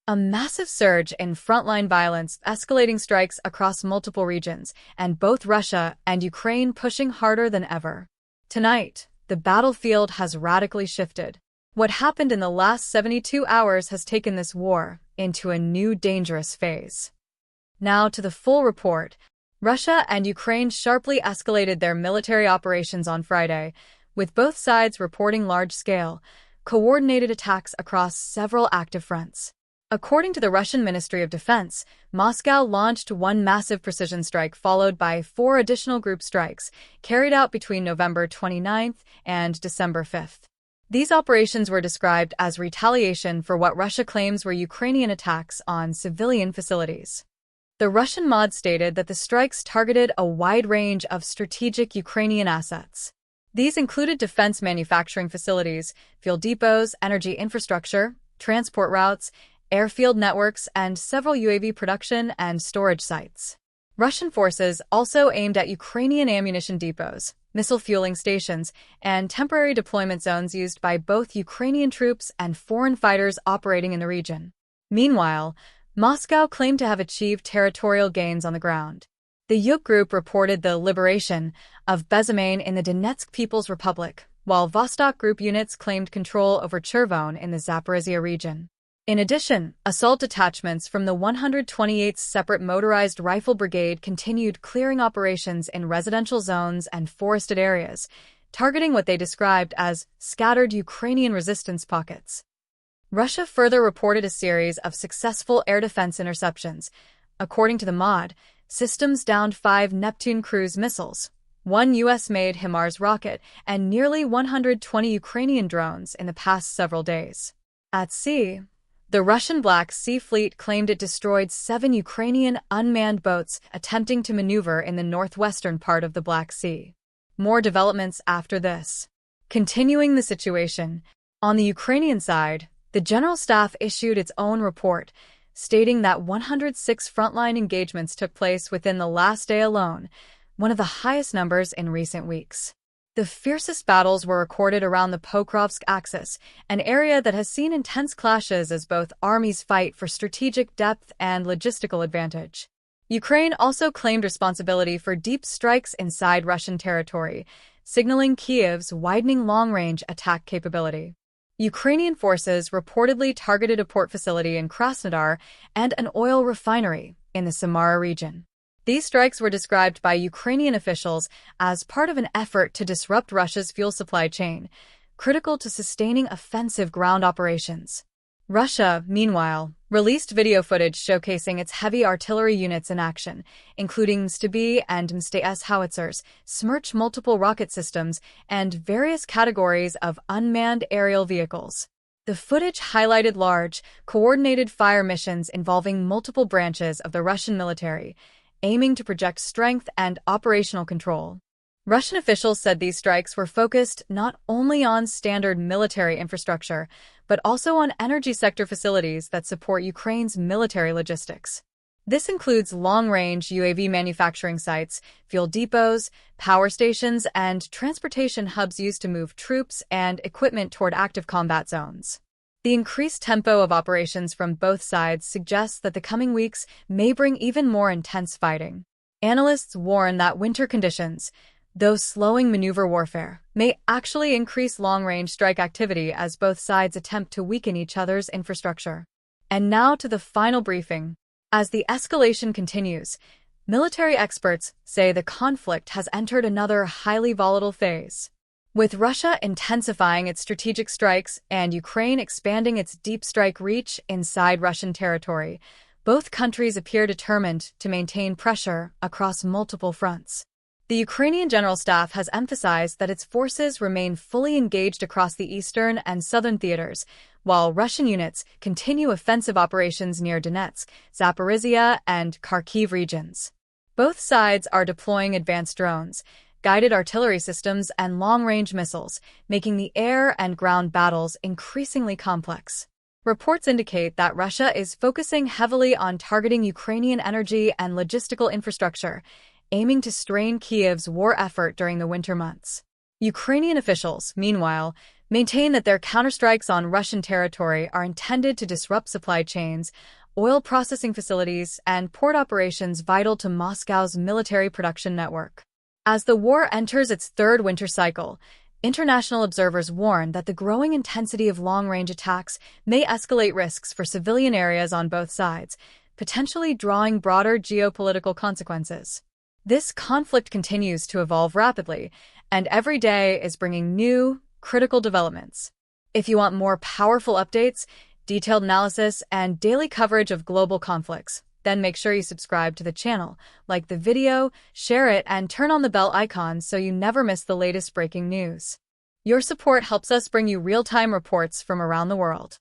A massive surge in frontline violence, escalating strikes across multiple regions, and both Russia and Ukraine pushing harder than ever. Tonight, the battlefield has radically shifted. What happened in the last 72 hours has taken this war into a new dangerous phase. Now to the full report. Russia and Ukraine sharply escalated their military operations on Friday, with both sides reporting large-scale, coordinated attacks across several active fronts. According to the Russian Ministry of Defense, Moscow launched one massive precision strike followed by 4 additional group strikes carried out between November 29th and December 5th. These operations were described as retaliation for what Russia claims were Ukrainian attacks on civilian facilities. The Russian MOD stated that the strikes targeted a wide range of strategic Ukrainian assets. These included defense manufacturing facilities, fuel depots, energy infrastructure, transport routes, airfield networks, and several UAV production and storage sites. Russian forces also aimed at Ukrainian ammunition depots, missile fueling stations, and temporary deployment zones used by both Ukrainian troops and foreign fighters operating in the region. Meanwhile, Moscow claimed to have achieved territorial gains on the ground. The Yuk Group reported the liberation of Bezymane in the Donetsk People's Republic, while Vostok Group units claimed control over Chervon in the Zaporizhia region. In addition, assault detachments from the 128th Separate Motorized Rifle Brigade continued clearing operations in residential zones and forested areas, targeting what they described as scattered Ukrainian resistance pockets. Russia further reported a series of successful air defense interceptions. According to the MOD, systems downed 5 Neptune cruise missiles, 1 U.S.-made HIMARS rocket, and nearly 120 Ukrainian drones in the past several days. At sea, the Russian Black Sea Fleet claimed it destroyed 7 Ukrainian unmanned boats attempting to maneuver in the northwestern part of the Black Sea. More developments after this. Continuing the situation, on the Ukrainian side, the General Staff issued its own report, stating that 106 frontline engagements took place within the last day alone, one of the highest numbers in recent weeks. The fiercest battles were recorded around the Pokrovsk axis, an area that has seen intense clashes as both armies fight for strategic depth and logistical advantage. Ukraine also claimed responsibility for deep strikes inside Russian territory, signaling Kyiv's widening long-range attack capability. Ukrainian forces reportedly targeted a port facility in Krasnodar and an oil refinery in the Samara region. These strikes were described by Ukrainian officials as part of an effort to disrupt Russia's fuel supply chain, critical to sustaining offensive ground operations. Russia, meanwhile, released video footage showcasing its heavy artillery units in action, including St-B and Mst-S howitzers, Smerch multiple rocket systems, and various categories of unmanned aerial vehicles. The footage highlighted large, coordinated fire missions involving multiple branches of the Russian military, aiming to project strength and operational control. Russian officials said these strikes were focused not only on standard military infrastructure, but also on energy sector facilities that support Ukraine's military logistics. This includes long-range UAV manufacturing sites, fuel depots, power stations, and transportation hubs used to move troops and equipment toward active combat zones. The increased tempo of operations from both sides suggests that the coming weeks may bring even more intense fighting. Analysts warn that winter conditions, though slowing maneuver warfare, may actually increase long-range strike activity as both sides attempt to weaken each other's infrastructure. And now to the final briefing. As the escalation continues, military experts say the conflict has entered another highly volatile phase. With Russia intensifying its strategic strikes and Ukraine expanding its deep strike reach inside Russian territory, both countries appear determined to maintain pressure across multiple fronts. The Ukrainian General Staff has emphasized that its forces remain fully engaged across the eastern and southern theaters, while Russian units continue offensive operations near Donetsk, Zaporizhia, and Kharkiv regions. Both sides are deploying advanced drones, guided artillery systems, and long-range missiles, making the air and ground battles increasingly complex. Reports indicate that Russia is focusing heavily on targeting Ukrainian energy and logistical infrastructure, aiming to strain Kyiv's war effort during the winter months. Ukrainian officials, meanwhile, maintain that their counterstrikes on Russian territory are intended to disrupt supply chains, oil processing facilities, and port operations vital to Moscow's military production network. As the war enters its third winter cycle, international observers warn that the growing intensity of long-range attacks may escalate risks for civilian areas on both sides, potentially drawing broader geopolitical consequences. This conflict continues to evolve rapidly, and every day is bringing new, critical developments. If you want more powerful updates, detailed analysis, and daily coverage of global conflicts, then make sure you subscribe to the channel, like the video, share it, and turn on the bell icon so you never miss the latest breaking news. Your support helps us bring you real-time reports from around the world.